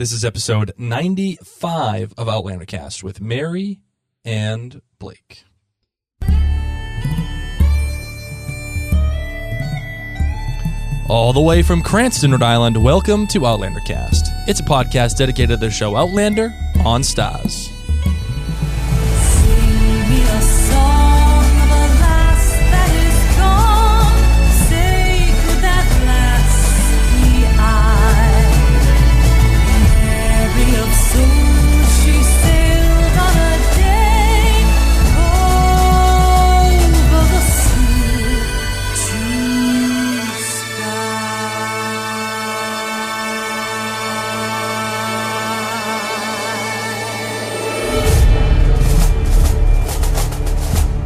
This is episode 95 of Outlander Cast with Mary and Blake. All the way from Cranston, Rhode Island, welcome to Outlander Cast. It's a podcast dedicated to the show Outlander on Stars.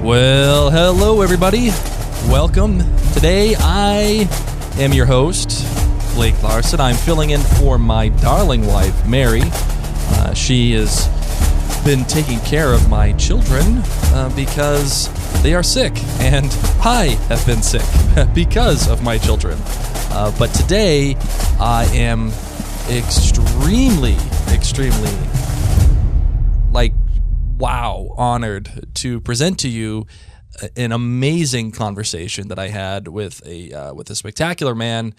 Well, hello everybody. Welcome. Today I am your host, Blake Larson. I'm filling in for my darling wife, Mary. She has been taking care of my children because they are sick, and I have been sick because of my children. But today I am extremely, honored to present to you an amazing conversation that I had with a spectacular man.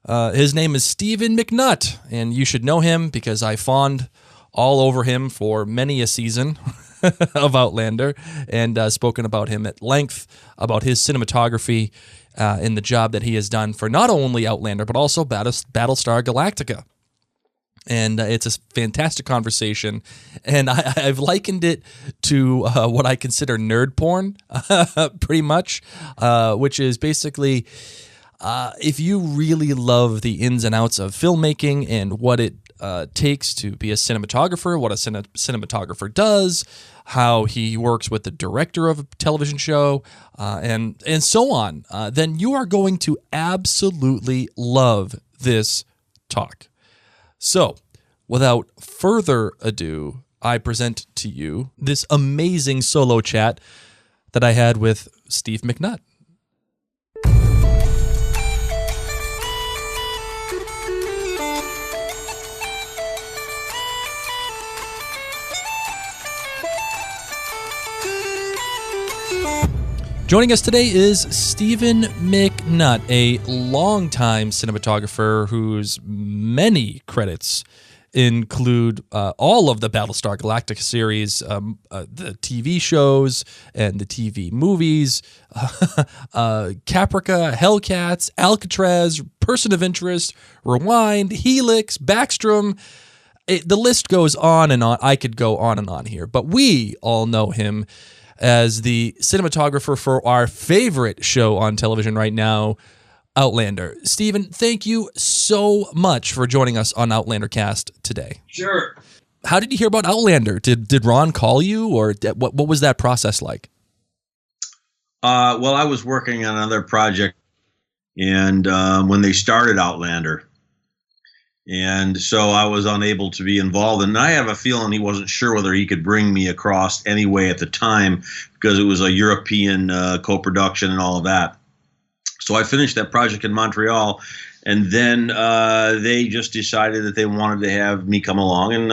His name is Stephen McNutt, and you should know him because I fawned all over him for many a season of Outlander, and spoken about him at length, about his cinematography and the job that he has done for not only Outlander, but also Battlestar Galactica. And it's a fantastic conversation, and I've likened it to what I consider nerd porn, pretty much, which is basically if you really love the ins and outs of filmmaking and what it takes to be a cinematographer, what a cinematographer does, how he works with the director of a television show, and so on, then you are going to absolutely love this talk. So, without further ado, I present to you this amazing solo chat that I had with Steve McNutt. Joining us today is Stephen McNutt, a longtime cinematographer whose many credits include all of the Battlestar Galactica series, the TV shows and the TV movies, Caprica, Hellcats, Alcatraz, Person of Interest, Rewind, Helix, Backstrom. The list goes on and on. I could go on and on here, but we all know him as the cinematographer for our favorite show on television right now, Outlander. Stephen, thank you so much for joining us on Outlander Cast today. Sure. How did you hear about Outlander? Did Ron call you, or what was that process like? Well, I was working on another project, and when they started Outlander, and so I was unable to be involved. And I have a feeling he wasn't sure whether he could bring me across anyway at the time, because it was a European co-production and all of that. So I finished that project in Montreal, and then they just decided that they wanted to have me come along, and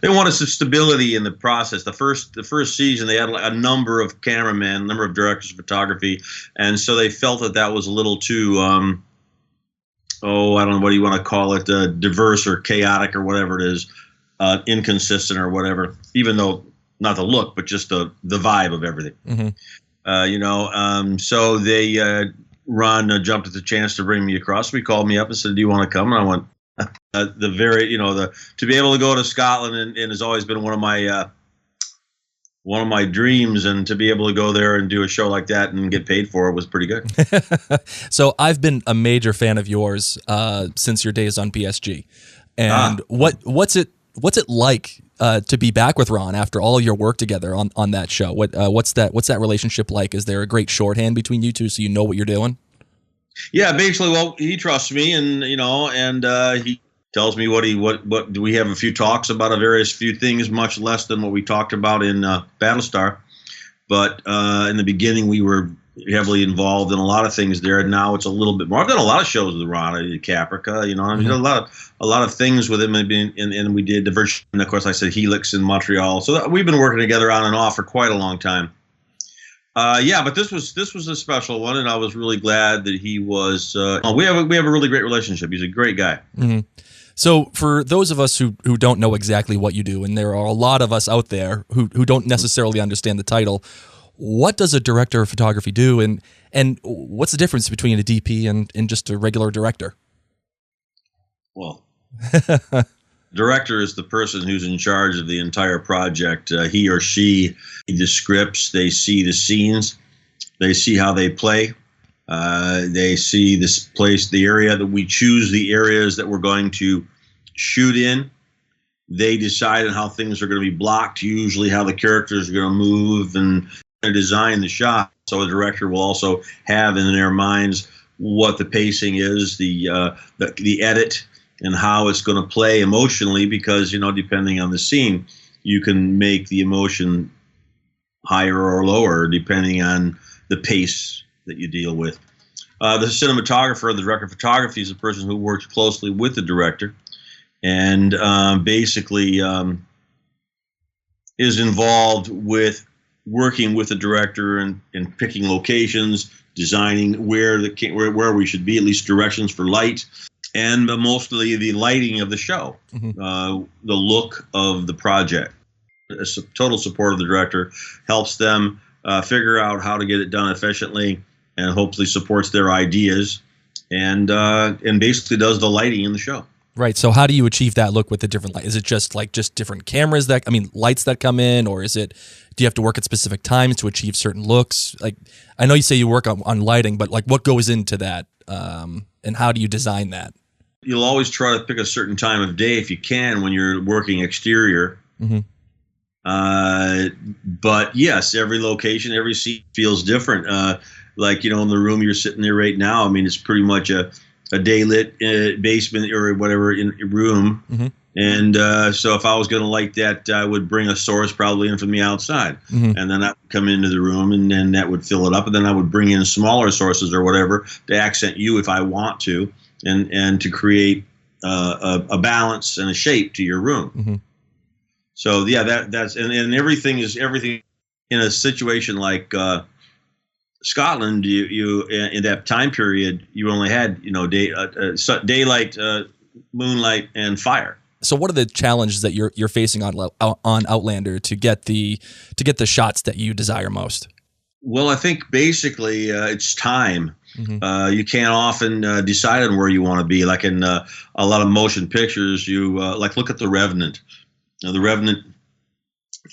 they wanted some stability in the process. The first season, they had a number of cameramen, a number of directors of photography, and so they felt that was a little too I don't know, what do you want to call it, diverse or chaotic or whatever it is, inconsistent or whatever, even though not the look, but just the vibe of everything. Mm-hmm. So they, Ron jumped at the chance to bring me across. He called me up and said, do you want to come? And I went, to be able to go to Scotland and has always been one of my dreams, and to be able to go there and do a show like that and get paid for it was pretty good. So I've been a major fan of yours since your days on BSG. And what's it like to be back with Ron after all your work together on that show? What's that relationship like? Is there a great shorthand between you two so you know what you're doing? Yeah, basically, well, he trusts me, and he tells me what do we have a few talks about few things, much less than what we talked about in Battlestar. But in the beginning, we were heavily involved in a lot of things there. And now it's a little bit more. I've done a lot of shows with Ron. I did Caprica, you know, I did a lot of things with him. And we did the version, and of course, I said Helix in Montreal. So we've been working together on and off for quite a long time. But this was a special one, and I was really glad that he was. We have a really great relationship. He's a great guy. Mm-hmm. So for those of us who don't know exactly what you do, and there are a lot of us out there who don't necessarily understand the title, what does a director of photography do, and what's the difference between a DP and just a regular director? Well, director is the person who's in charge of the entire project. He or she read the scripts, they see the scenes, they see how they play. They see this place, the area that we choose, the areas that we're going to shoot in. They decide on how things are going to be blocked, usually how the characters are going to move, and design the shot. So a director will also have in their minds what the pacing is, the edit, and how it's going to play emotionally, because, you know, depending on the scene, you can make the emotion higher or lower depending on the pace that you deal with. The cinematographer, the director of photography, is the person who works closely with the director, and basically is involved with working with the director and picking locations, designing where we should be, at least directions for light, and mostly the lighting of the show, the look of the project. Total support of the director helps them figure out how to get it done efficiently, and hopefully supports their ideas, and basically does the lighting in the show. Right. So how do you achieve that look with the different light? Is it just different cameras lights that come in, or do you have to work at specific times to achieve certain looks? Like, I know you say you work on lighting, but like, what goes into that, and how do you design that? You'll always try to pick a certain time of day if you can when you're working exterior. Mm-hmm. But yes, every location, every scene feels different. Like, you know, in the room you're sitting there right now, I mean, it's pretty much a day-lit basement or whatever in room. Mm-hmm. And so if I was going to light that, I would bring a source probably in from the outside. Mm-hmm. And then I would come into the room, and then that would fill it up. And then I would bring in smaller sources or whatever to accent you if I want to, and to create a balance and a shape to your room. Mm-hmm. So, yeah, that's and everything in a situation like Scotland, you in that time period, you only had, you know, daylight, moonlight, and fire. So what are the challenges that you're facing on Outlander to get the shots that you desire most? Well, I think basically it's time. Mm-hmm. You can't often decide on where you want to be. Like in a lot of motion pictures, you look at The Revenant. Now, The Revenant,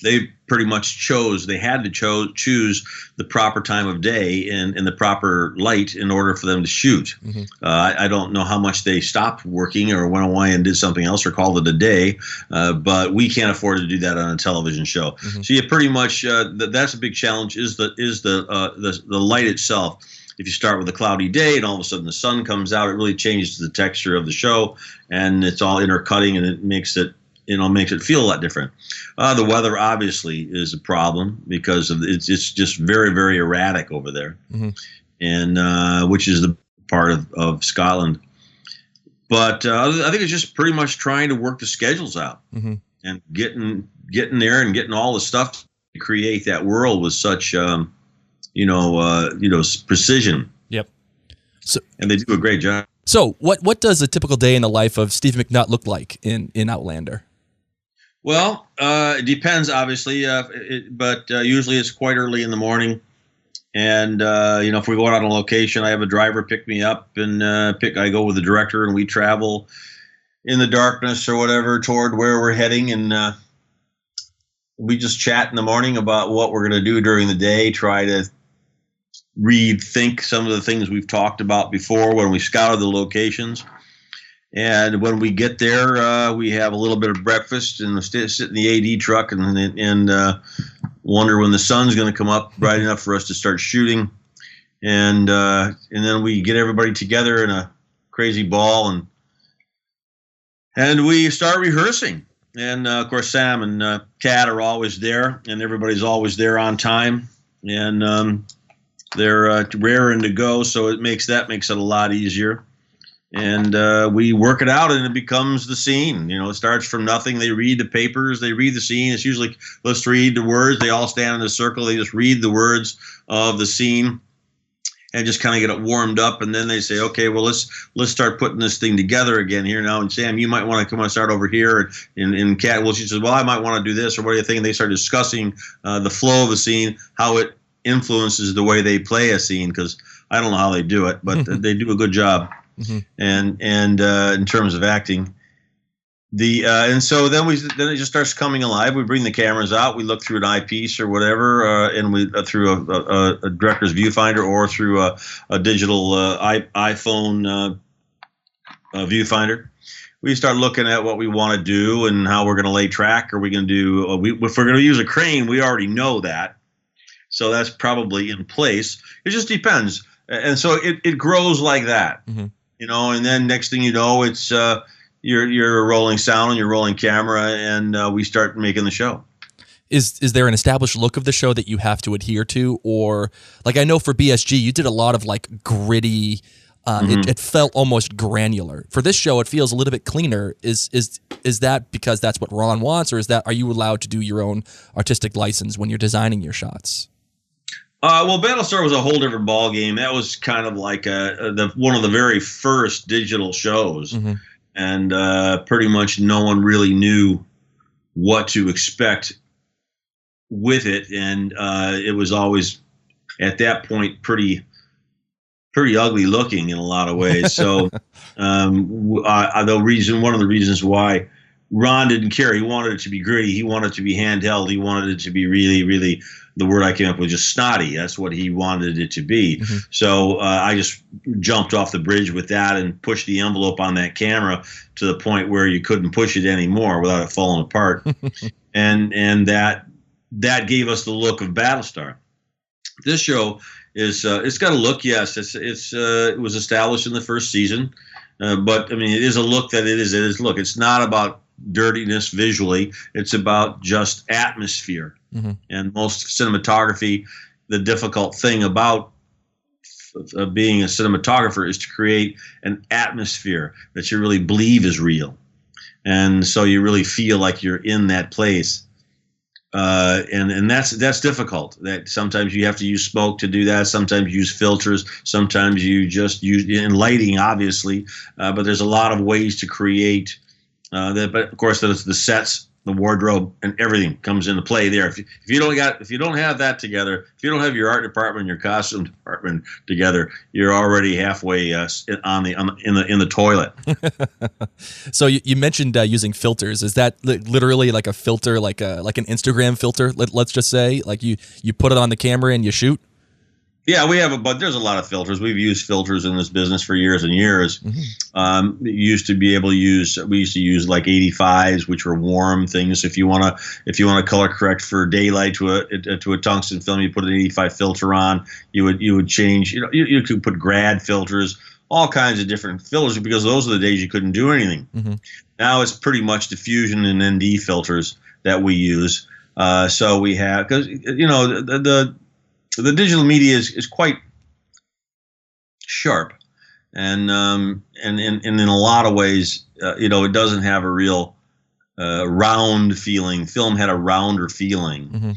they pretty much had to choose the proper time of day and the proper light in order for them to shoot. Mm-hmm. I don't know how much they stopped working or went away and did something else or called it a day, but we can't afford to do that on a television show. Mm-hmm. So you pretty much that's a big challenge is the light itself. If you start with a cloudy day and all of a sudden the sun comes out, it really changes the texture of the show, and it's all intercutting, and it makes it feel a lot different. The weather obviously is a problem because it's just very, very erratic over there, mm-hmm. and which is the part of Scotland. But I think it's just pretty much trying to work the schedules out, mm-hmm. and getting there and getting all the stuff to create that world with such precision. Yep. And they do a great job. So what does a typical day in the life of Steve McNutt look like in Outlander? Well, it depends, obviously, but usually it's quite early in the morning. And, if we go out on a location, I have a driver pick me up, and I go with the director, and we travel in the darkness or whatever toward where we're heading. And we just chat in the morning about what we're going to do during the day, try to rethink some of the things we've talked about before when we scouted the locations. And when we get there, we have a little bit of breakfast and sit in the AD truck and wonder when the sun's going to come up bright enough for us to start shooting. And then we get everybody together in a crazy ball, and we start rehearsing. And of course, Sam and Kat are always there, and everybody's always there on time. And They're raring to go, so it makes it a lot easier. And we work it out, and it becomes the scene. It starts from nothing. They read the papers. They read the scene. It's usually, let's read the words. They all stand in a circle. They just read the words of the scene and just kind of get it warmed up. And then they say, okay, well, let's start putting this thing together again here now. And Sam, you might want to come and start over here. And Kat, well, she says, well, I might want to do this, or what do you think? And they start discussing the flow of the scene, how it influences the way they play a scene, because I don't know how they do it, but they do a good job. Mm-hmm. And in terms of acting, and so then it just starts coming alive. We bring the cameras out, we look through an eyepiece or whatever, and we through a director's viewfinder or through a digital iPhone viewfinder. We start looking at what we want to do and how we're going to lay track. Are we going to do? If we're going to use a crane, we already know that, so that's probably in place. It just depends, and so it grows like that. Mm-hmm. And then next thing you know, it's you're rolling sound and you're rolling camera, and we start making the show. Is there an established look of the show that you have to adhere to, or like I know for BSG you did a lot of like gritty. Mm-hmm. It felt almost granular. For this show, it feels a little bit cleaner. Is that because that's what Ron wants, or are you allowed to do your own artistic license when you're designing your shots? Well, Battlestar was a whole different ball game. That was kind of like one of the very first digital shows, mm-hmm. and pretty much no one really knew what to expect with it, and it was always at that point pretty ugly looking in a lot of ways. So one of the reasons why Ron didn't care, he wanted it to be gritty, he wanted it to be handheld, he wanted it to be really, really, the word I came up with, just snotty. That's what he wanted it to be. Mm-hmm. So I just jumped off the bridge with that and pushed the envelope on that camera to the point where you couldn't push it anymore without it falling apart. and that gave us the look of Battlestar. This show is it's got a look, yes. It was established in the first season, but I mean it is a look that it is. Look, it's not about dirtiness visually. It's about just atmosphere. Mm-hmm. And most cinematography, the difficult thing about being a cinematographer is to create an atmosphere that you really believe is real, and so you really feel like you're in that place. And that's difficult. That sometimes you have to use smoke to do that. Sometimes you use filters. Sometimes you just use in lighting, obviously. But there's a lot of ways to create that. But of course, there's the sets, the wardrobe, and everything comes into play there. If you don't have that together, if you don't have your art department and your costume department together, you're already halfway in the toilet. So you mentioned using filters. Is that literally like a filter, like an Instagram filter? Let's just say, like you put it on the camera and you shoot. Yeah, but there's a lot of filters. We've used filters in this business for years and years. Mm-hmm. We used to use like 85s, which were warm things. If you want to color correct for daylight to a tungsten film, you put an 85 filter on. You would change. You could put grad filters, all kinds of different filters, because those are the days you couldn't do anything. Mm-hmm. Now it's pretty much diffusion and ND filters that we use. So we have, because the digital media is quite sharp, and in a lot of ways, it doesn't have a real round feeling. Film had a rounder feeling, mm-hmm.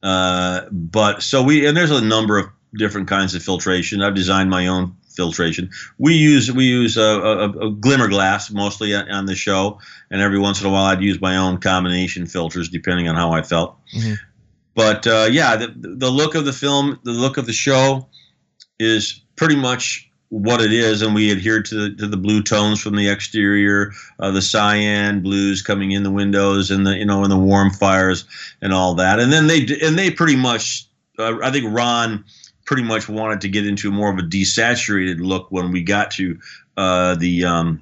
And there's a number of different kinds of filtration. I've designed my own filtration. We use a glimmer glass mostly on the show, and every once in a while I'd use my own combination filters depending on how I felt. Mm-hmm. But the look of the film, the look of the show, is pretty much what it is, and we adhere to the blue tones from the exterior, the cyan blues coming in the windows, and the warm fires and all that. And then they pretty much, I think Ron pretty much wanted to get into more of a desaturated look when we got to the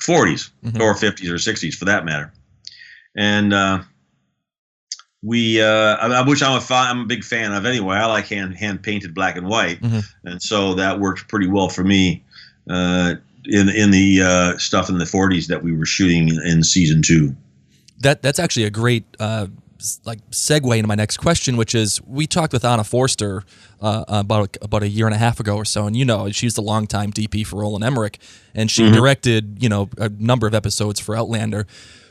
40s, mm-hmm. or 50s or 60s for that matter, and. Which I'm a big fan of anyway. I like hand painted black and white, mm-hmm. and so that worked pretty well for me in the stuff in the 40s that we were shooting in season 2. That's actually a great segue into my next question, which is, we talked with Anna Forster about a year and a half ago or so, and she's the longtime DP for Roland Emmerich, and she directed a number of episodes for Outlander.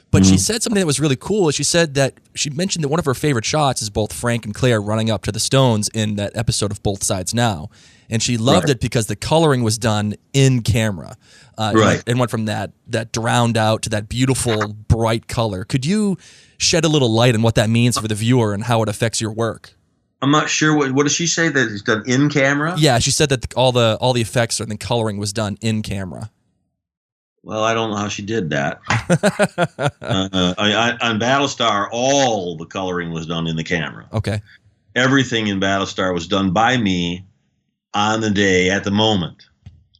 But she said something that was really cool. She said that she mentioned that one of her favorite shots is both Frank and Claire running up to the stones in that episode of Both Sides Now. And she loved it because the coloring was done in camera. And went from that drowned out to that beautiful, bright color. Could you shed a little light on what that means for the viewer and how it affects your work? I'm not sure. What does she say, that it's done in camera? Yeah, she said that all the effects and the coloring was done in camera. Well, I don't know how she did that. On Battlestar, all the coloring was done in the camera. Okay. Everything in Battlestar was done by me on the day, at the moment.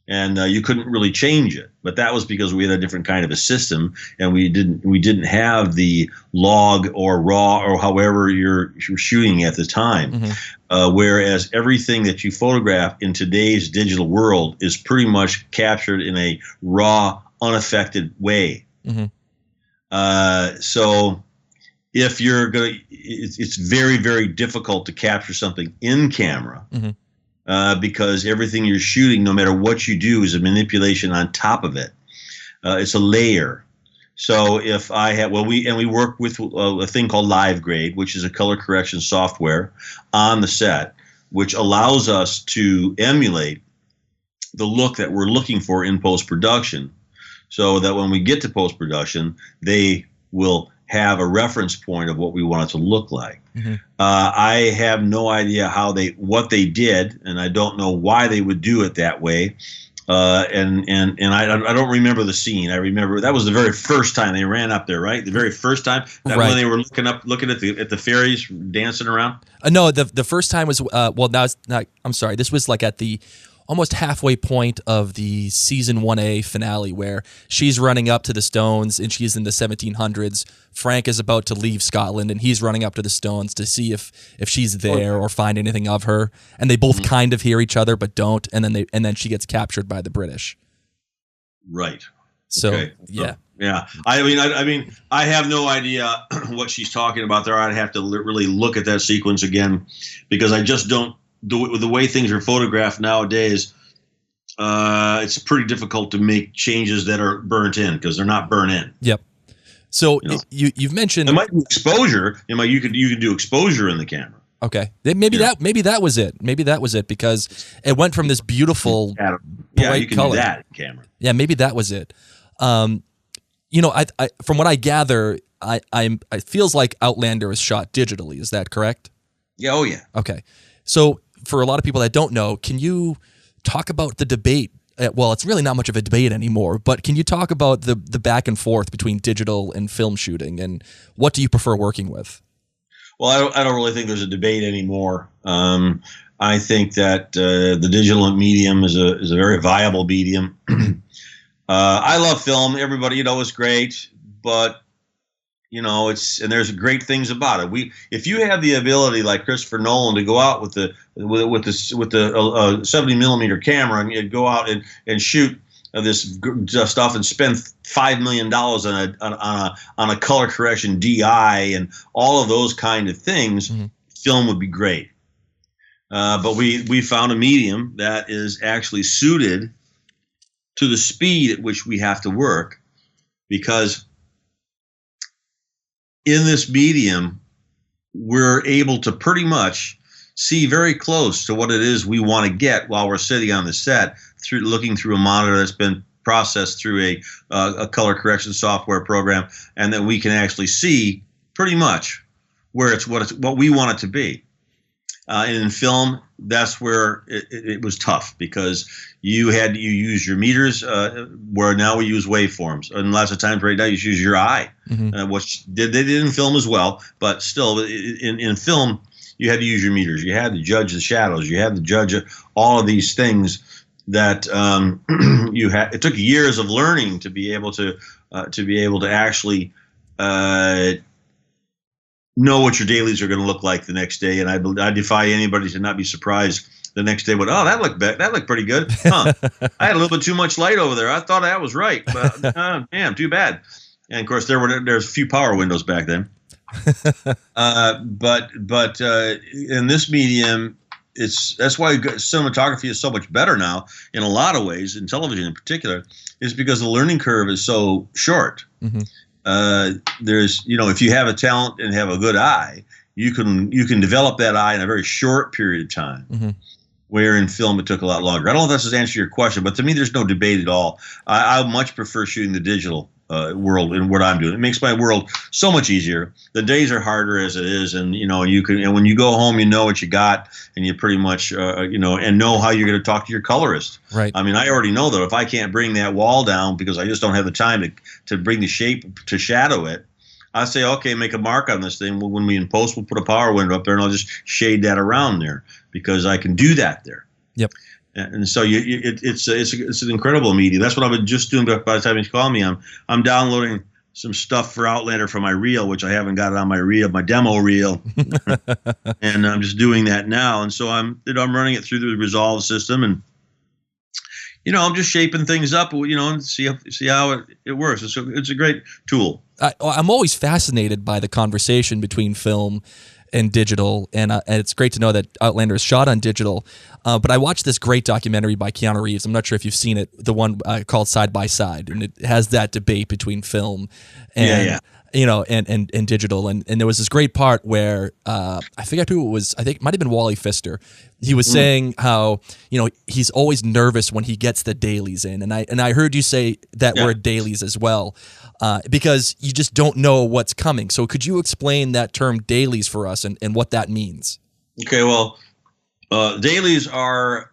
And you couldn't really change it. But that was because we had a different kind of a system, and we didn't have the log or raw or however you're shooting at the time. Whereas everything that you photograph in today's digital world is pretty much captured in a raw, unaffected way. So if you're it's very, very difficult to capture something in camera. Because everything you're shooting, no matter what you do, is a manipulation on top of it. It's a layer. So if I have, we work with a thing called Live Grade, which is a color correction software on the set, which allows us to emulate the look that we're looking for in post-production, so that when we get to post-production, they will have a reference point of what we want it to look like. I have no idea what they did, and I don't know why they would do it that way. And I don't remember the scene. I remember that was the very first time they ran up there, right? The very first time when they were looking at the fairies dancing around. No, the first time was I'm sorry. This was like at the almost halfway point of the season 1A finale, where she's running up to the stones and she's in the 1700s. Frank is about to leave Scotland and he's running up to the stones to see if she's there or find anything of her. And they both kind of hear each other but don't. And then she gets captured by the British. Right. So okay. Yeah. Yeah. I mean, I have no idea what she's talking about there. I'd have to really look at that sequence again, because I just don't. The way things are photographed nowadays, it's pretty difficult to make changes that are burnt in, because they're not burnt in. Yep. So you've mentioned it might be exposure. You could do exposure in the camera. Okay, maybe that was it. Maybe that was it, because it went from this beautiful bright you can color. do that in camera. Yeah, maybe that was it. I from what I gather, it feels like Outlander is shot digitally. Is that correct? Yeah. Oh yeah. Okay. So for a lot of people that don't know, can you talk about the debate? Well, it's really not much of a debate anymore, but can you talk about the back and forth between digital and film shooting, and what do you prefer working with? Well, I don't really think there's a debate anymore. I think that the digital medium is a very viable medium. I love film. Everybody, is great, but and there's great things about it. If you have the ability, like Christopher Nolan, to go out with the 70 millimeter camera and you go out and shoot this stuff and spend $5 million on a color correction DI and all of those kind of things, film would be great. But we found a medium that is actually suited to the speed at which we have to work, because in this medium, we're able to pretty much see very close to what it is we want to get while we're sitting on the set, looking through a monitor that's been processed through a color correction software program, and that we can actually see pretty much where what we want it to be. And in film, that's where it was tough, because you use your meters, where now we use waveforms, and lots of times right now you use your eye, which they did in film as well, but still in film you had to use your meters, you had to judge the shadows, you had to judge all of these things that it took years of learning to be able to actually know what your dailies are going to look like the next day. And I defy anybody to not be surprised the next day. But that looked pretty good. Huh? I had a little bit too much light over there. I thought that was right, but damn, too bad. And of course there's a few power windows back then. But in this medium, that's why cinematography is so much better now in a lot of ways, in television in particular, is because the learning curve is so short. Mm-hmm. There's, if you have a talent and have a good eye, you can develop that eye in a very short period of time. Mm-hmm. Where in film it took a lot longer. I don't know if this has answered your question, but to me, there's no debate at all. I much prefer shooting the digital world in what I'm doing. It makes my world so much easier. The days are harder as it is, and and when you go home, you know what you got, and you pretty much and know how you're going to talk to your colorist. Right. I mean, I already know that if I can't bring that wall down because I just don't have the time to bring the shape to shadow it, I say, okay, make a mark on this thing. Well, when we in post, we'll put a power window up there, and I'll just shade that around there because I can do that there. Yep. And so it's an incredible medium. That's what I've been just doing. By the time you call me, I'm downloading some stuff for Outlander for my reel, which I haven't got it on my demo reel, and I'm just doing that now. And so I'm running it through the Resolve system, and I'm just shaping things up, and see how it works. It's a great tool. I'm always fascinated by the conversation between film and digital, and it's great to know that Outlander is shot on digital. But I watched this great documentary by Keanu Reeves. I'm not sure if you've seen it, the one called Side by Side, and it has that debate between film and and digital. And there was this great part where I forget who it was. I think it might have been Wally Pfister. He was saying how he's always nervous when he gets the dailies in, and I heard you say that word dailies as well. Because you just don't know what's coming. So could you explain that term dailies for us and what that means? Okay, well, dailies are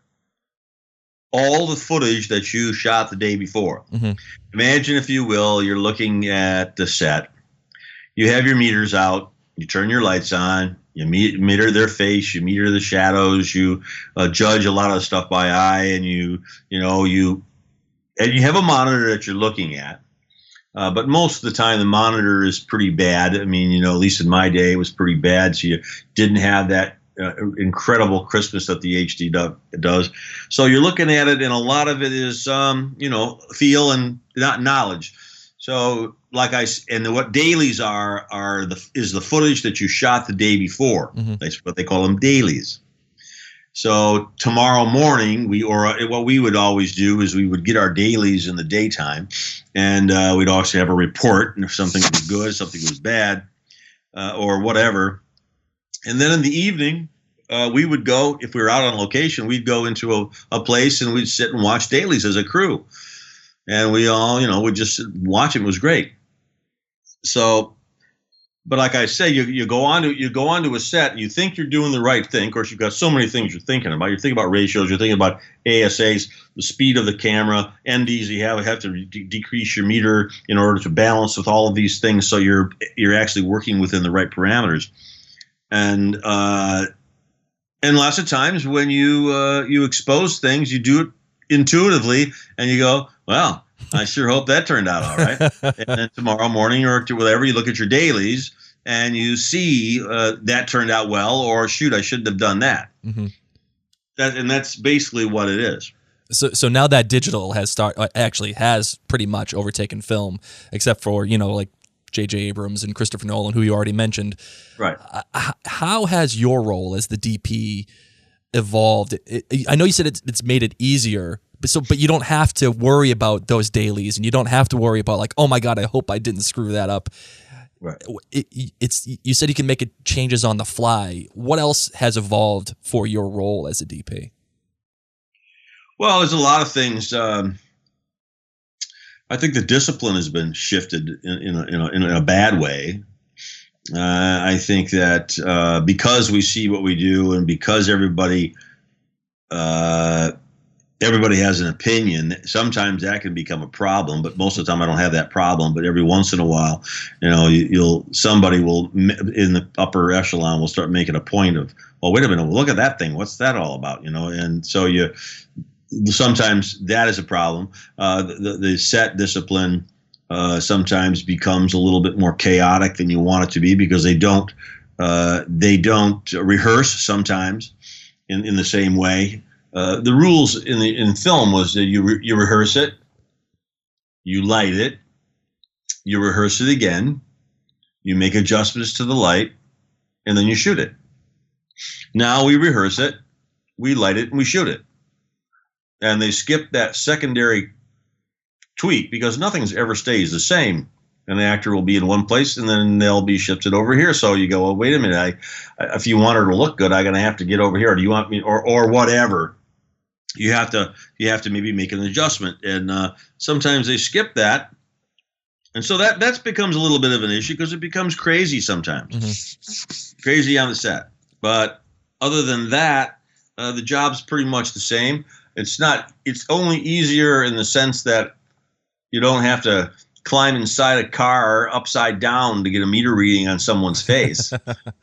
all the footage that you shot the day before. Mm-hmm. Imagine, if you will, you're looking at the set. You have your meters out. You turn your lights on. You meter their face. You meter the shadows. You judge a lot of the stuff by eye, and you have a monitor that you're looking at. But most of the time, the monitor is pretty bad. I mean, at least in my day, it was pretty bad. So you didn't have that incredible crispness that the HD does. So you're looking at it, and a lot of it is, feel and not knowledge. So what dailies is the footage that you shot the day before. Mm-hmm. That's what they call them, dailies. So tomorrow morning, what we would always do is we would get our dailies in the daytime, and we'd also have a report, and if something was good, something was bad, or whatever. And then in the evening, we would go, if we were out on location, we'd go into a place and we'd sit and watch dailies as a crew. And we all, would just watch it. It was great. So, but like I say, you go onto a set, and you think you're doing the right thing. Of course, you've got so many things you're thinking about. You're thinking about ratios. You're thinking about ASAs, the speed of the camera, NDs. You have to decrease your meter in order to balance with all of these things. So you're actually working within the right parameters. And lots of times when you expose things, you do it intuitively, and you go, well, I sure hope that turned out all right. And then tomorrow morning or whatever, you look at your dailies and you see that turned out well, or shoot, I shouldn't have done that. Mm-hmm. And that's basically what it is. So now that digital has pretty much overtaken film, except for like J.J. Abrams and Christopher Nolan, who you already mentioned. Right. How has your role as the DP evolved? I know you said it's made it easier, but you don't have to worry about those dailies, and you don't have to worry about like, oh my God, I hope I didn't screw that up. Right. You said you can make changes on the fly. What else has evolved for your role as a DP? Well, there's a lot of things. I think the discipline has been shifted in a bad way. I think that because we see what we do, and because everybody has an opinion, sometimes that can become a problem. But most of the time, I don't have that problem. But every once in a while, somebody will in the upper echelon will start making a point of, well, wait a minute, look at that thing. What's that all about? And so sometimes that is a problem. The set discipline sometimes becomes a little bit more chaotic than you want it to be, because they don't rehearse sometimes in the same way. The rules in film was that you rehearse it, you light it, you rehearse it again, you make adjustments to the light, and then you shoot it. Now we rehearse it, we light it, and we shoot it. And they skip that secondary tweak because nothing ever stays the same. An actor will be in one place and then they'll be shifted over here. So you go, well, wait a minute. If you want her to look good, I'm going to have to get over here. Or do you want me, or whatever? You have to maybe make an adjustment. And sometimes they skip that. And so that becomes a little bit of an issue because it becomes crazy sometimes. Crazy on the set. But other than that, the job's pretty much the same. It's only easier in the sense that you don't have to climb inside a car upside down to get a meter reading on someone's face.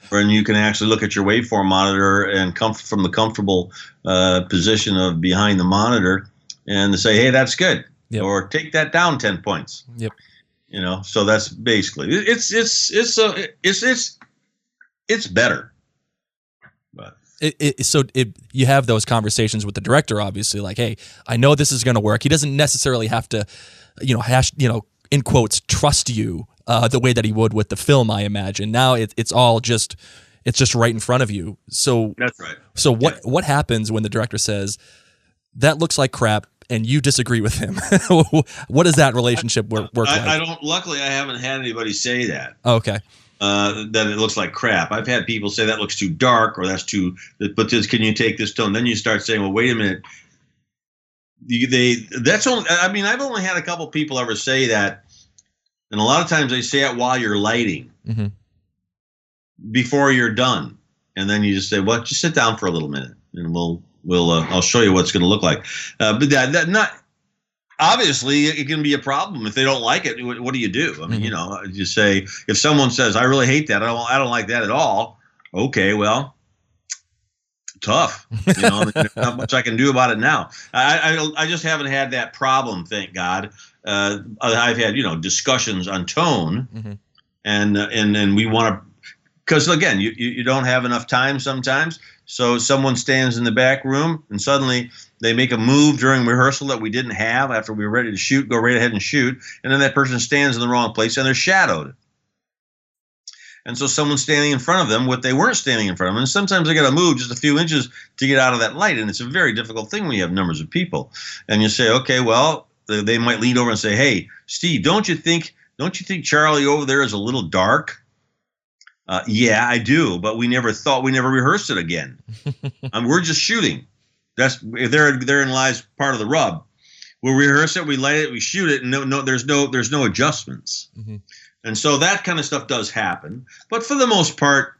And you can actually look at your waveform monitor and come from the comfortable position of behind the monitor and say, hey, that's good. Yep. Or take that down 10 points. Yep. You know, so that's basically it's better. But you have those conversations with the director, obviously, like, hey, I know this is going to work. He doesn't necessarily have to, in quotes, trust you the way that he would with the film, I imagine. Now it's just right in front of you. So that's right. So what happens when the director says, that looks like crap, and you disagree with him? What does that relationship work like? I don't. Luckily, I haven't had anybody say that. Okay. That it looks like crap. I've had people say that looks too dark, or that's too. But can you take this tone? Then you start saying, well, wait a minute. That's only. I mean, I've only had a couple people ever say that, and a lot of times they say it while you're lighting, before you're done, and then you just say, well, just sit down for a little minute, and I'll show you what it's going to look like. But that not obviously it can be a problem if they don't like it. What do you do? I mean, you say, if someone says, I really hate that, I don't like that at all. Okay, well, tough. There's not much I can do about it now. I just haven't had that problem, thank God. I've had discussions on tone, and we want to, because again, you don't have enough time sometimes. So someone stands in the back room and suddenly they make a move during rehearsal that we didn't have after we were ready to shoot, go right ahead and shoot. And then that person stands in the wrong place and they're shadowed. And so someone's standing in front of them, what they weren't standing in front of them. And sometimes they got to move just a few inches to get out of that light. And it's a very difficult thing when you have numbers of people. And you say, okay, well, they might lean over and say, hey, Steve, don't you think Charlie over there is a little dark? Yeah, I do, but we never rehearsed it again. We're just shooting. Therein lies part of the rub. We'll rehearse it, we light it, we shoot it, and there's no adjustments. And so that kind of stuff does happen. But for the most part,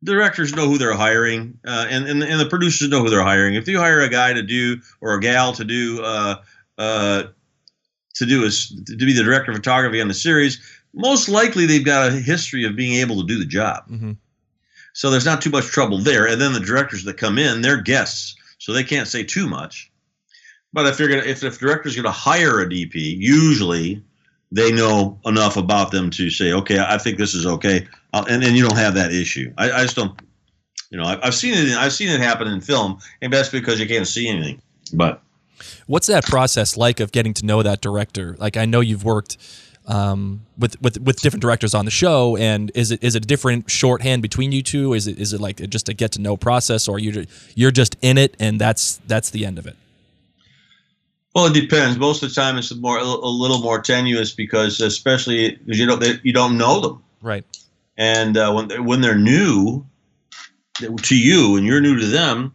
directors know who they're hiring, and the producers know who they're hiring. If you hire a guy to do, or a gal to do, to be the director of photography on the series, most likely they've got a history of being able to do the job. So there's not too much trouble there. And then the directors that come in, they're guests, so they can't say too much. But if the director's going to hire a DP, usually they know enough about them to say, okay, I think this is okay, and then you don't have that issue. I just don't. I've seen it happen in film, and that's because you can't see anything. But what's that process like of getting to know that director? Like, I know you've worked with different directors on the show, and is it a different shorthand between you two? Is it like just a get to know process, or you're just in it and that's the end of it? Well, it depends. Most of the time, it's a little more tenuous because, especially because you don't know them, right? And when they're new to you and you're new to them,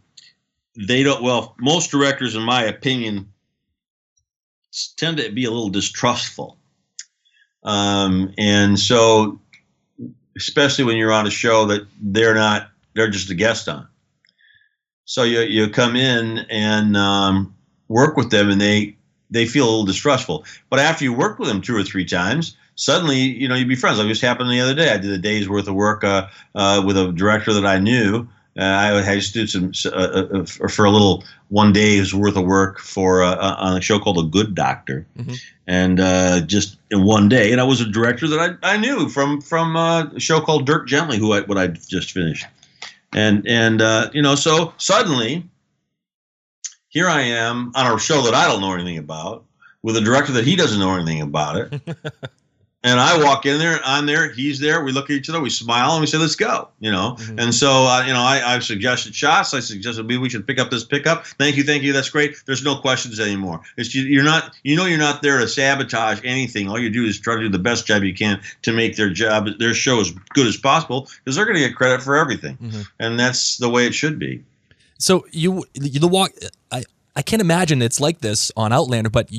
they don't. Well, most directors, in my opinion, tend to be a little distrustful. And so, especially when you're on a show that they're just a guest on. So you come in and work with them, and they feel a little distrustful. But after you work with them 2 or 3 times, suddenly, you'd be friends. Like this happened the other day. I did a day's worth of work with a director that I knew. I just did some for a little 1 day's worth of work for on a show called A Good Doctor, and just in 1 day. And I was a director that I knew from a show called Dirk Gently, what I just finished, and so suddenly here I am on a show that I don't know anything about with a director that he doesn't know anything about it. And I walk in there, I'm there, he's there. We look at each other, we smile, and we say, "Let's go." Mm-hmm. And so, I've suggested shots. I suggested maybe we should pick up this pickup. Thank you, that's great. There's no questions anymore. You're not there to sabotage anything. All you do is try to do the best job you can to make their show as good as possible, because they're going to get credit for everything, mm-hmm. and that's the way it should be. So I can't imagine it's like this on Outlander, but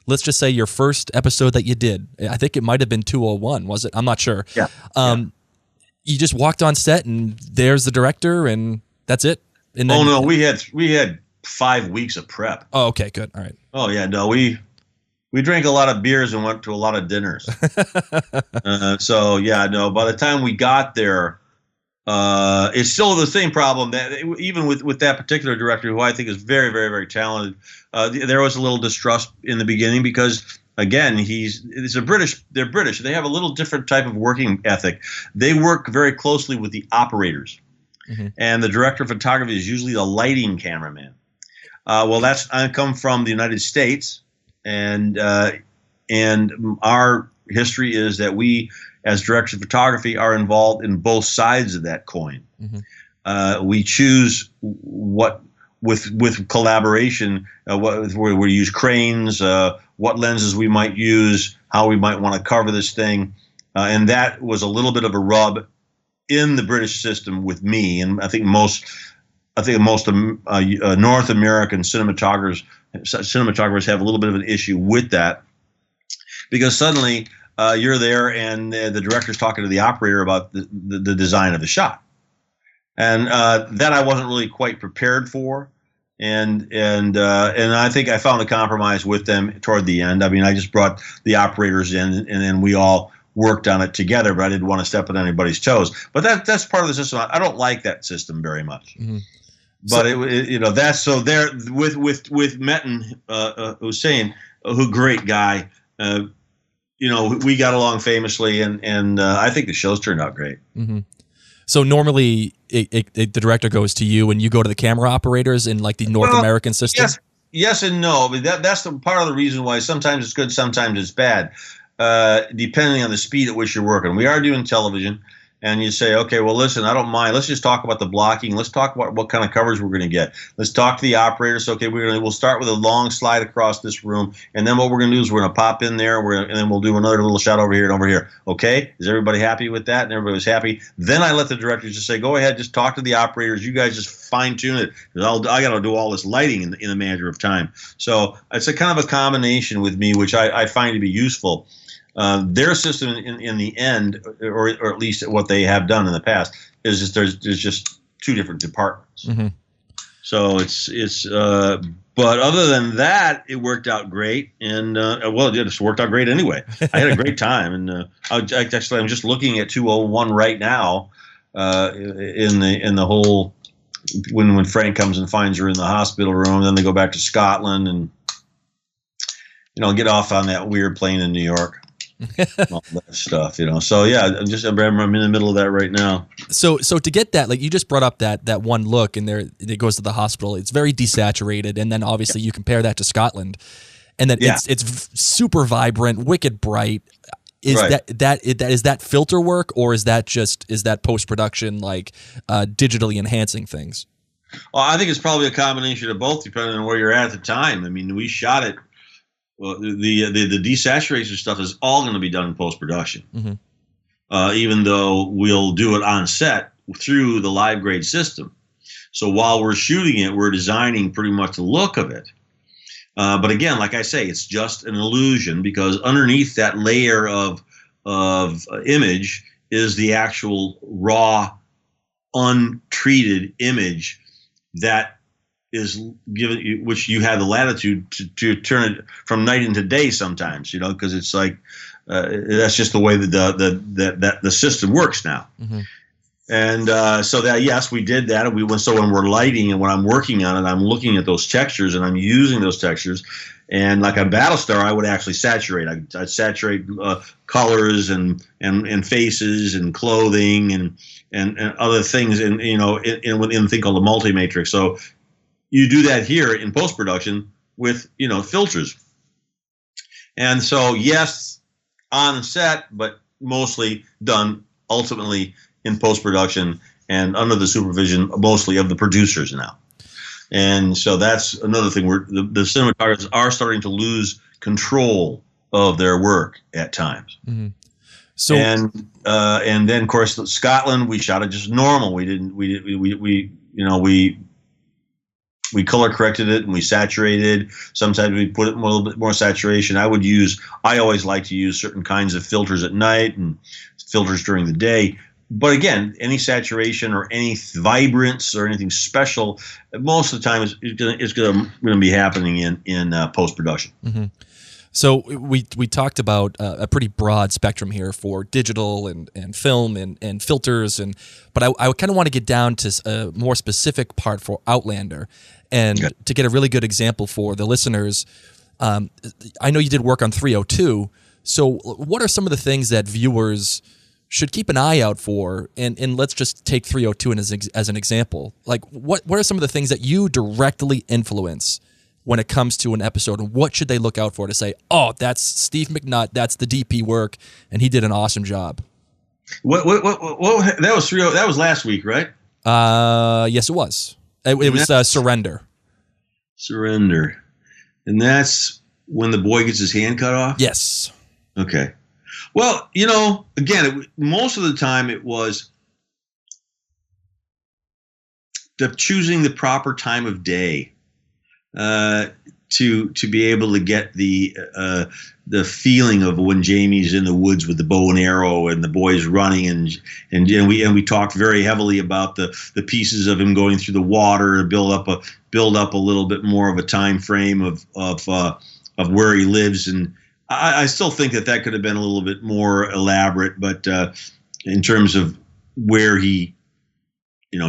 let's just say your first episode that you did, I think it might have been 201, was it? I'm not sure. Yeah. You just walked on set and there's the director and that's it? And then, no, we had 5 weeks of prep. Oh, okay, good. All right. Oh yeah, no, we drank a lot of beers and went to a lot of dinners. So yeah, no, by the time we got there, it's still the same problem that even with that particular director, who I think is very, very, very talented, there was a little distrust in the beginning because, again, they're British. They have a little different type of working ethic. They work very closely with the operators, mm-hmm. and the director of photography is usually the lighting cameraman. I come from the United States, and our history is that we, as directors of photography, are involved in both sides of that coin. Mm-hmm. We choose what, with collaboration, where we use cranes, what lenses we might use, how we might want to cover this thing. And that was a little bit of a rub in the British system with me. And I think most North American cinematographers have a little bit of an issue with that, because suddenly you're there and the director's talking to the operator about the design of the shot, and that I wasn't really quite prepared for, and I think I found a compromise with them toward the end. I mean, I just brought the operators in, and then we all worked on it together, but I didn't want to step on anybody's toes. But that's part of the system. I don't like that system very much. Mm-hmm. But that's so there with Metin Hussein, who great guy. We got along famously, and I think the show's turned out great. Mm-hmm. So normally, the director goes to you, and you go to the camera operators in like the North American system. Yes and no. But that's the part of the reason why sometimes it's good, sometimes it's bad, depending on the speed at which you're working. We are doing television. And you say, okay, well, listen, I don't mind. Let's just talk about the blocking. Let's talk about what kind of coverage we're going to get. Let's talk to the operators. Okay, we'll start with a long slide across this room, and then what we're going to do is we're going to pop in there, and then we'll do another little shot over here and over here. Okay, is everybody happy with that? And everybody was happy. Then I let the directors just say, go ahead, just talk to the operators. You guys just fine tune it, because I got to do all this lighting in a matter of time. So it's a kind of a combination with me, which I find to be useful. Their system in the end, or at least what they have done in the past, is just there's just two different departments. Mm-hmm. So but other than that, it worked out great, and it just worked out great anyway. I had a great time, and I'm just looking at 201 right now, in the whole when Frank comes and finds her in the hospital room, then they go back to Scotland and get off on that weird plane in New York. All that stuff, So yeah, I'm in the middle of that right now. So to get that, like you just brought up that one look, and there it goes to the hospital. It's very desaturated, and then obviously you compare that to Scotland, and then it's super vibrant, wicked bright. Is right. Is that filter work, or is that post production, like digitally enhancing things? Well, I think it's probably a combination of both, depending on where you're at the time. I mean, we shot it. Well, the desaturation stuff is all going to be done in post-production, mm-hmm. Even though we'll do it on set through the live grade system. So while we're shooting it, we're designing pretty much the look of it. But again, like I say, it's just an illusion, because underneath that layer of image is the actual raw, untreated image that is given, which you have the latitude to turn it from night into day sometimes, because it's like that's just the way that the system works now. Mm-hmm. And so that, yes, we did that. And so when we're lighting and when I'm working on it, I'm looking at those textures and I'm using those textures. And like on Battlestar, I would actually saturate. I'd saturate colors and faces and clothing and other things, and in a thing called a multi-matrix. So you do that here in post-production with, filters. And so, yes, on set, but mostly done ultimately in post-production and under the supervision mostly of the producers now. And so that's another thing where the cinematographers are starting to lose control of their work at times. Mm-hmm. So and then of course Scotland, we shot it just normal. We color corrected it and we saturated. Sometimes we put it in a little bit more saturation. I always like to use certain kinds of filters at night and filters during the day. But again, any saturation or any vibrance or anything special, most of the time is going to be happening in post-production. Mm-hmm. So we talked about a pretty broad spectrum here for digital and film and filters, but I kind of want to get down to a more specific part for Outlander, and to get a really good example for the listeners. I know you did work on 302. So what are some of the things that viewers should keep an eye out for? And let's just take 302 as an example. Like what are some of the things that you directly influence when it comes to an episode, and what should they look out for to say, oh, that's Steve McNutt, that's the DP work, and he did an awesome job? What that was 30, that was last week, right? Yes, it was. It was Surrender. Surrender. And that's when the boy gets his hand cut off? Yes. Okay. Well, again, most of the time it was choosing the proper time of day to be able to get the feeling of when Jamie's in the woods with the bow and arrow and the boys running, and we talked very heavily about the pieces of him going through the water to build up a little bit more of a time frame of where he lives. And I still think that could have been a little bit more elaborate, but in terms of where he,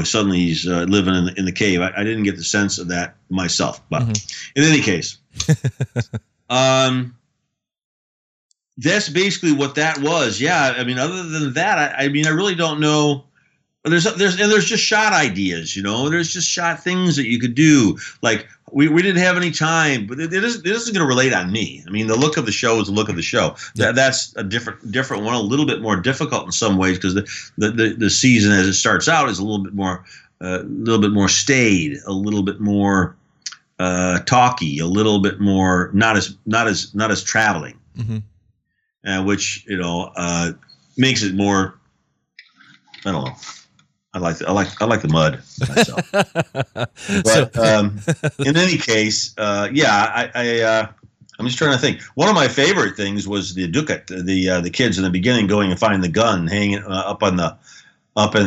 suddenly he's living in the cave. I didn't get the sense of that myself, but in any case, that's basically what that was. Yeah, I mean, other than that, I really don't know. There's just shot ideas, There's just shot things that you could do. Like we didn't have any time, but it isn't going to relate on me. I mean, the look of the show is the look of the show. Yeah. That's a different one, a little bit more difficult in some ways because the season as it starts out is a little bit more staid, a little bit more talky, a little bit more not as traveling, which makes it more. I don't know. I like the mud myself. But in any case, I'm just trying to think. One of my favorite things was the Dukat, the kids in the beginning going and finding the gun hanging up in the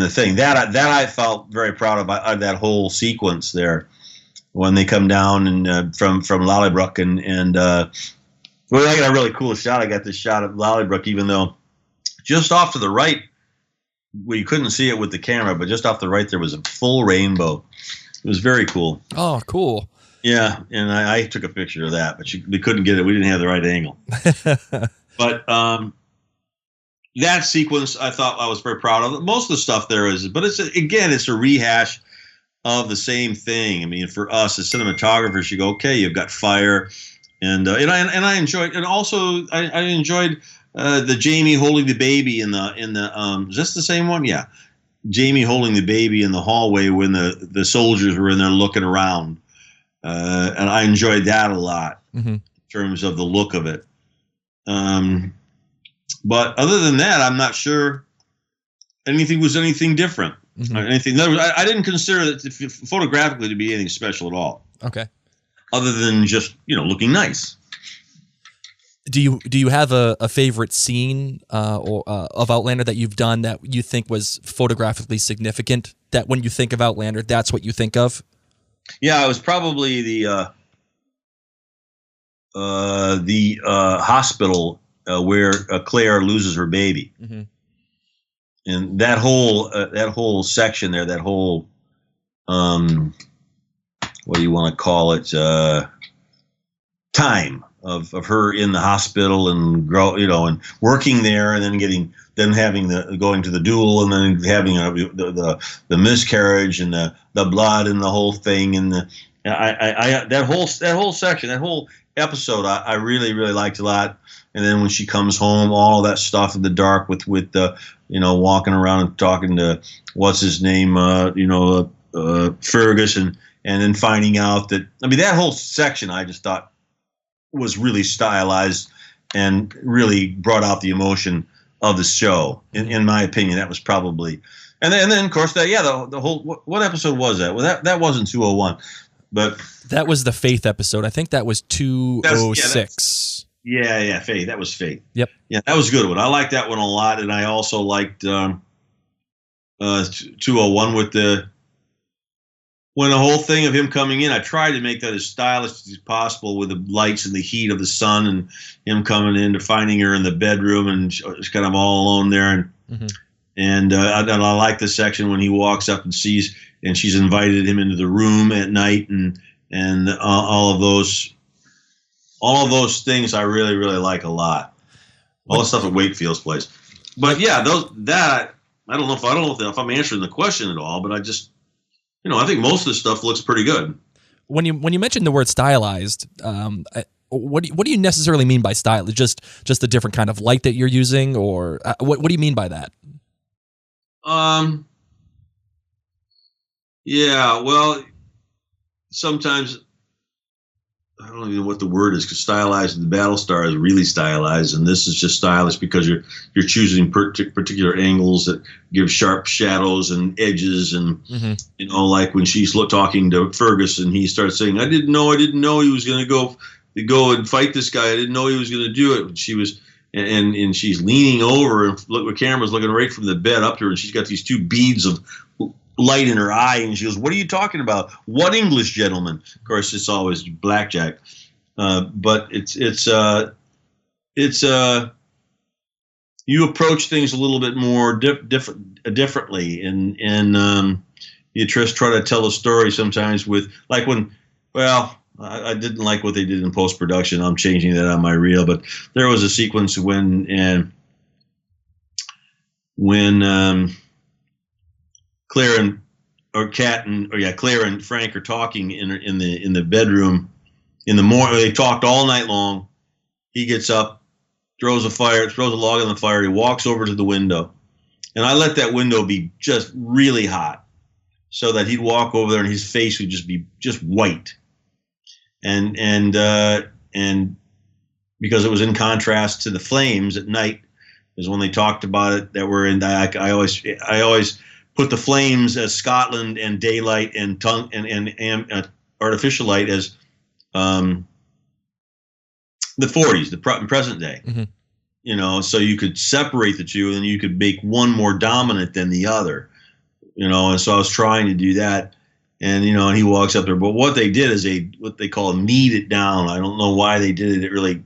thing. That I felt very proud of that whole sequence there when they come down and from Lollybrook and well, I got a really cool shot. I got this shot of Lollybrook, even though just off to the right. Well, you couldn't see it with the camera, but just off the right there was a full rainbow. It was very cool. Oh, cool. Yeah, and I took a picture of that, but we couldn't get it. We didn't have the right angle. But that sequence, I thought I was very proud of. Most of the stuff there is, but it's a rehash of the same thing. I mean, for us as cinematographers, you go, okay, you've got fire, and I enjoyed, and also I enjoyed. The Jamie holding the baby in the is this the same one? Yeah, Jamie holding the baby in the hallway when the soldiers were in there looking around, and I enjoyed that a lot in terms of the look of it. But other than that, I'm not sure anything different. Anything. I didn't consider it photographically to be anything special at all. Okay. Other than just looking nice. Do you have a favorite scene of Outlander that you've done that you think was photographically significant? That when you think of Outlander, that's what you think of? Yeah, it was probably the hospital where Claire loses her baby, and that whole section there, that whole what do you want to call it? Time. Of her in the hospital and and working there and then having going to the duel and then having the miscarriage and the blood and the whole thing and that whole section, that whole episode I really, really liked a lot. And then when she comes home, all that stuff in the dark with the, walking around and talking to what's his name, Fergus, and then finding out that, that whole section I just thought was really stylized and really brought out the emotion of the show. In my opinion, that was probably, and then of course the whole, what episode was that? Well, that wasn't 201, but that was the Faith episode. I think that was 206. Yeah, Faith. That was Faith. Yep. Yeah, that was a good one. I liked that one a lot, and I also liked 201 when the whole thing of him coming in. I tried to make that as stylish as possible with the lights and the heat of the sun, and him coming in to finding her in the bedroom, and she's kind of all alone there, and I like the section when he walks up and sees, and she's invited him into the room at night, and all of those things I really, really like a lot. All the stuff at Wakefield's place. But yeah, I don't know if I'm answering the question at all, but I just, I think most of the stuff looks pretty good. When you mentioned the word stylized, what do you necessarily mean by style? Just a different kind of light that you're using, or what do you mean by that? Yeah, well, sometimes I don't even know what the word is, because stylized in the Battlestar is really stylized, and this is just stylish because you're choosing particular angles that give sharp shadows and edges, and like when she's talking to Fergus and he starts saying, I didn't know he was going to go and fight this guy. I didn't know he was going to do it. And she was, and she's leaning over, and the camera's looking right from the bed up to her, and she's got these two beads of light in her eye, and she goes, what are you talking about? What English gentleman? Of course, it's always blackjack, but it's you approach things a little bit more differently, and you just try to tell a story sometimes with, like I didn't like what they did in post-production. I'm changing that on my reel, but there was a sequence when Claire and Frank are talking in the bedroom in the morning. They talked all night long. He gets up, throws a log on the fire. He walks over to the window, and I let that window be just really hot, so that he'd walk over there and his face would just be just white, and because it was in contrast to the flames at night, is when they talked about it that were in. I always put the flames as Scotland and daylight and artificial light as the 40s, the present day. So you could separate the two, and then you could make one more dominant than the other. And so I was trying to do that, and and he walks up there. But what they did is what they call knead it down. I don't know why they did it. It really,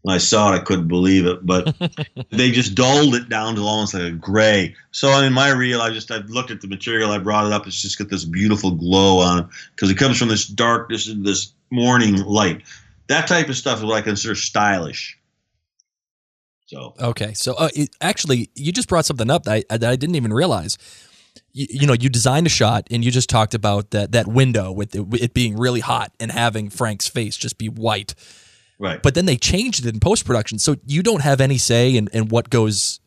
when I saw it, I couldn't believe it, but they just dulled it down to almost like a gray. So in my reel, I looked at the material, I brought it up. It's just got this beautiful glow on it, because it comes from this darkness and this morning light. That type of stuff is what I consider stylish. So okay, so actually, you just brought something up that I didn't even realize. You designed a shot, and you just talked about that window with it being really hot and having Frank's face just be white. Right. But then they changed it in post-production, so you don't have any say in what goes,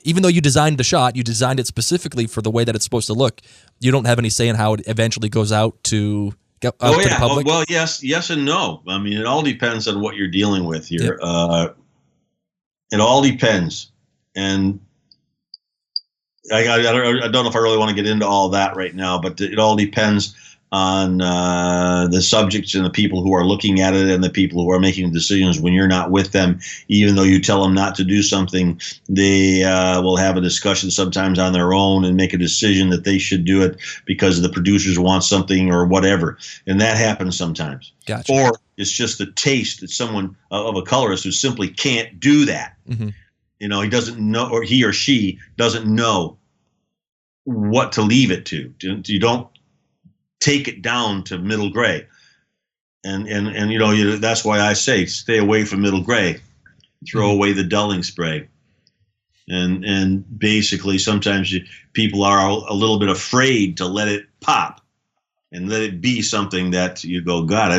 even though you designed the shot, you designed it specifically for the way that it's supposed to look, you don't have any say in how it eventually goes out to the public? Well, yes and no. I mean, it all depends on what you're dealing with here. Yep. It all depends. And I don't know if I really want to get into all that right now, but it all depends on the subjects and the people who are looking at it and the people who are making decisions when you're not with them. Even though you tell them not to do something, they will have a discussion sometimes on their own and make a decision that they should do it because the producers want something or whatever. And that happens sometimes. Gotcha. Or it's just the taste that someone of a colorist who simply can't do that. He doesn't know, or he or she doesn't know what to leave it to. You don't take it down to middle gray, and that's why I say stay away from middle gray, throw away the dulling spray, and basically sometimes people are a little bit afraid to let it pop and let it be something that you go, God,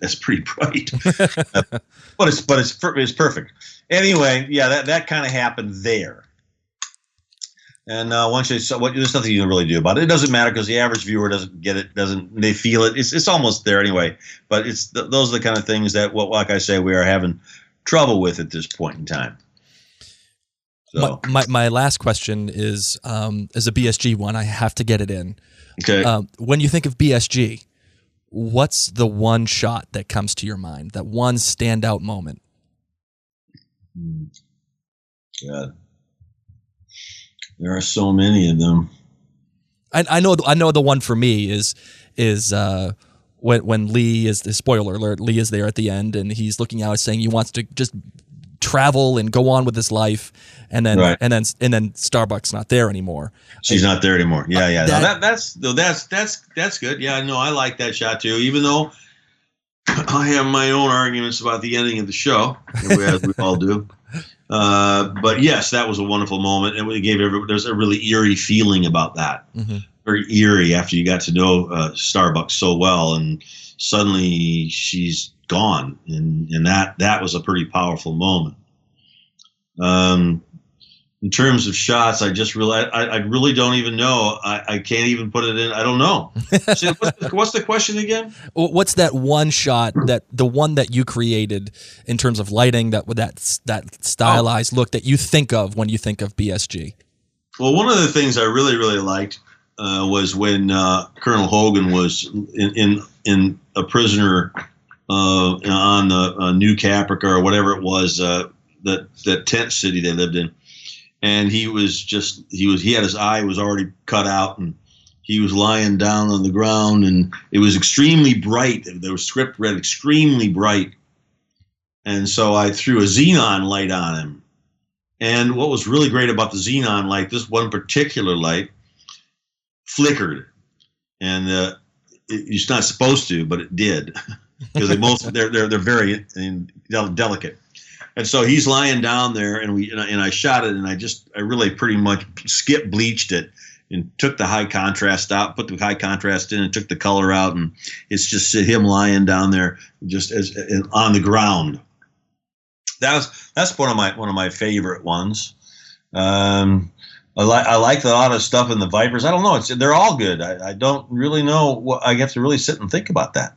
That's pretty bright. but it's perfect. Anyway, yeah, that kind of happened there. And once there's nothing you can really do about it. It doesn't matter because the average viewer doesn't get it, they feel it. It's almost there anyway. But those are the kind of things that, like I say, we are having trouble with at this point in time. So my last question is a BSG one. I have to get it in. Okay. When you think of BSG, what's the one shot that comes to your mind? That one standout moment? God. There are so many of them. I know the one for me is when Lee is, the spoiler alert, Lee is there at the end and he's looking out saying he wants to just travel and go on with his life, and then right. and then Starbuck's not there anymore. She's not there anymore. Yeah. That's good. Yeah, no, I like that shot too, even though I have my own arguments about the ending of the show, as we all do. But yes, that was a wonderful moment, and there's a really eerie feeling about that. Mm-hmm. Very eerie after you got to know Starbucks so well, and suddenly she's gone, and that was a pretty powerful moment. In terms of shots, I just realized I really don't even know. I can't even put it in. I don't know. So what's the question again? What's that one shot, the one that you created in terms of lighting, that stylized look that you think of when you think of BSG? Well, one of the things I really, really liked was when Colonel Hogan was in a prisoner on the New Caprica or whatever it was, that tent city they lived in. And he had his eye was already cut out, and he was lying down on the ground, and it was extremely bright. There was script read extremely bright. And so I threw a xenon light on him. And what was really great about the xenon light, this one particular light flickered. And it's not supposed to, but it did. Because they're very delicate. And so he's lying down there, and I shot it, and I really pretty much skip bleached it and took the high contrast out, put the high contrast in, and took the color out, and it's just him lying down there just as on the ground. That's one of my favorite ones. I like a lot of stuff in the Vipers. I don't know. They're all good. I don't really know what. I have to really sit and think about that.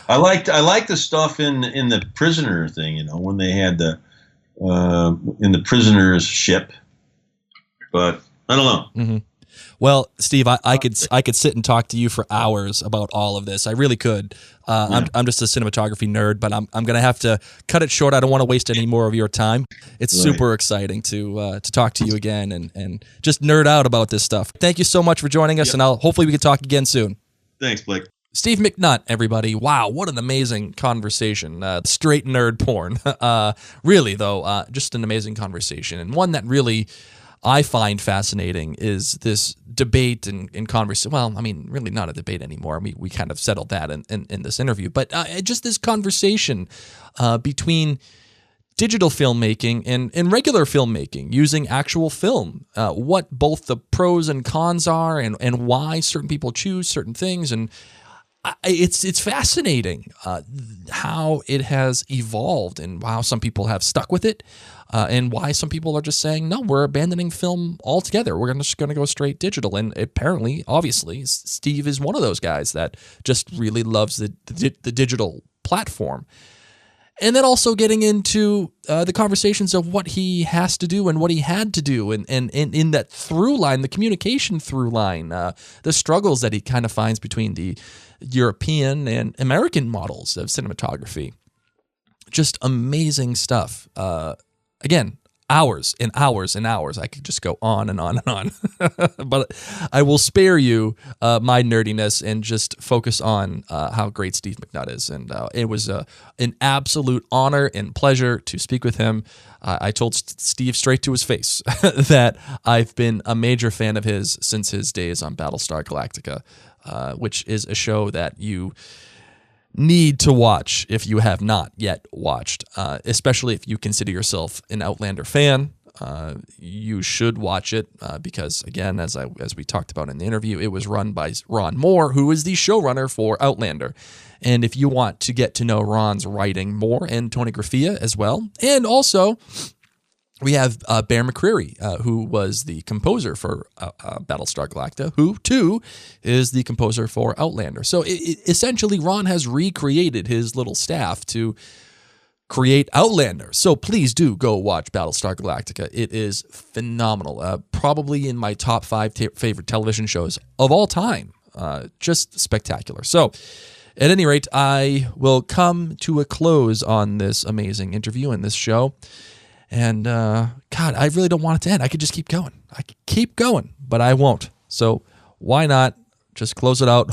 I like the stuff in the prisoner thing. When they had in the prisoner's ship. But I don't know. Mm-hmm. Well, Steve, I could sit and talk to you for hours about all of this. I really could. I'm just a cinematography nerd, but I'm going to have to cut it short. I don't want to waste any more of your time. It's super exciting to talk to you again and just nerd out about this stuff. Thank you so much for joining us, and hopefully we can talk again soon. Thanks, Blake. Steve McNutt, everybody. Wow, what an amazing conversation. Straight nerd porn. Really, though, just an amazing conversation, and one that really I find fascinating is this debate and conversation. Well, I mean, really not a debate anymore. We kind of settled that in this interview. But just this conversation between digital filmmaking and regular filmmaking using actual film, what both the pros and cons are and why certain people choose certain things. And it's fascinating how it has evolved and how some people have stuck with it. And why some people are just saying, no, we're abandoning film altogether. We're just going to go straight digital. And apparently, obviously, Steve is one of those guys that just really loves the digital platform. And then also getting into the conversations of what he has to do and what he had to do. And in that through line, the communication through line, the struggles that he kind of finds between the European and American models of cinematography. Just amazing stuff. Again, hours and hours and hours. I could just go on and on and on. But I will spare you my nerdiness and just focus on how great Steve McNutt is. And it was an absolute honor and pleasure to speak with him. I told Steve straight to his face that I've been a major fan of his since his days on Battlestar Galactica, which is a show that you need to watch if you have not yet watched, especially if you consider yourself an Outlander fan. you should watch it because, again, as we talked about in the interview, it was run by Ron Moore, who is the showrunner for Outlander. And if you want to get to know Ron's writing more, and Tony Graffia as well, and also we have Bear McCreary, who was the composer for Battlestar Galactica, who, too, is the composer for Outlander. So essentially, Ron has recreated his little staff to create Outlander. So please do go watch Battlestar Galactica. It is phenomenal. Probably in my top 5 favorite television shows of all time. Just spectacular. So at any rate, I will come to a close on this amazing interview and this show. And God, I really don't want it to end. I could just keep going. I could keep going, but I won't. So why not just close it out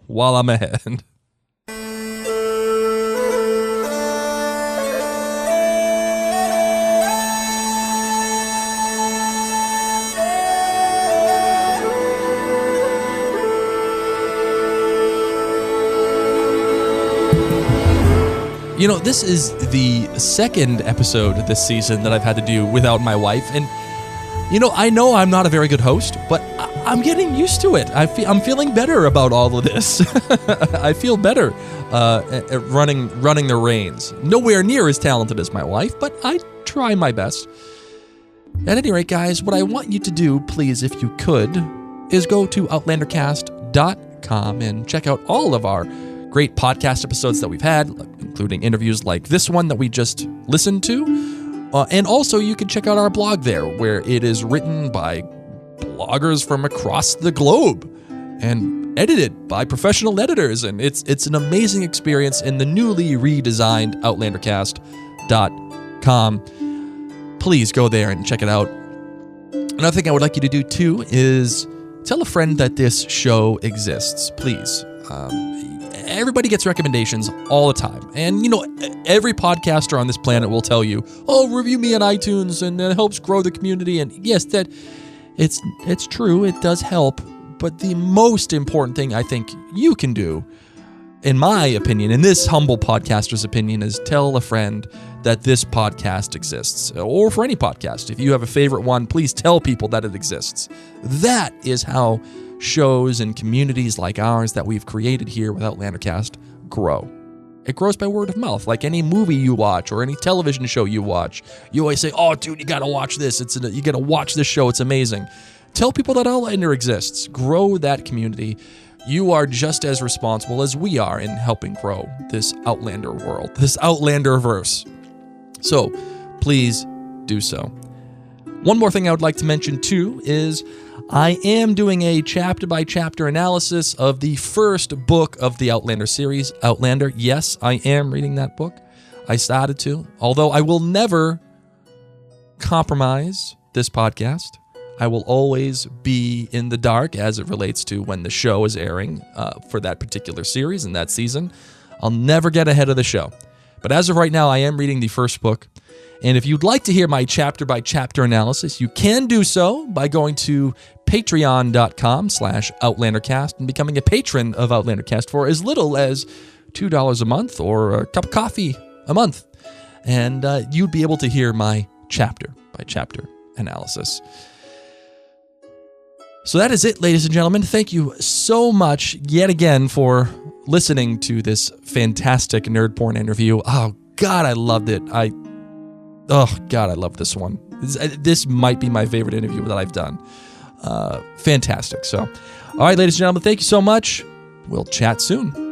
while I'm ahead? You know, this is the second episode this season that I've had to do without my wife. And, you know I'm not a very good host, but I'm getting used to it. I'm feeling better about all of this. I feel better at running the reins. Nowhere near as talented as my wife, but I try my best. At any rate, guys, what I want you to do, please, if you could, is go to outlandercast.com and check out all of our great podcast episodes that we've had, including interviews like this one that we just listened to. And also you can check out our blog there, where it is written by bloggers from across the globe and edited by professional editors. And it's an amazing experience in the newly redesigned outlandercast.com. Please go there and check it out. Another thing I would like you to do too is tell a friend that this show exists, please. Everybody gets recommendations all the time. And, every podcaster on this planet will tell you, review me on iTunes and it helps grow the community. And yes, that it's true. It does help. But the most important thing I think you can do, in my opinion, in this humble podcaster's opinion, is tell a friend that this podcast exists. Or for any podcast. If you have a favorite one, please tell people that it exists. That is how shows and communities like ours that we've created here with Outlander Cast grow. It grows by word of mouth. Like any movie you watch or any television show you watch, you always say, "Oh, dude, you gotta watch this. You gotta watch this show. It's amazing." Tell people that Outlander exists. Grow that community. You are just as responsible as we are in helping grow this Outlander world, this Outlander-verse. So please do so. One more thing I would like to mention too is I am doing a chapter-by-chapter analysis of the first book of the Outlander series, Outlander. Yes, I am reading that book. I started to, although I will never compromise this podcast. I will always be in the dark as it relates to when the show is airing for that particular series and that season. I'll never get ahead of the show. But as of right now, I am reading the first book. And if you'd like to hear my chapter-by-chapter analysis, you can do so by going to patreon.com/OutlanderCast and becoming a patron of Outlander Cast for as little as $2 a month or a cup of coffee a month. And you'd be able to hear my chapter-by-chapter analysis. So that is it, ladies and gentlemen. Thank you so much yet again for listening to this fantastic nerd porn interview. Oh, God, I loved it. Oh, God, I love this one. This might be my favorite interview that I've done. Fantastic. So, all right, ladies and gentlemen, thank you so much. We'll chat soon.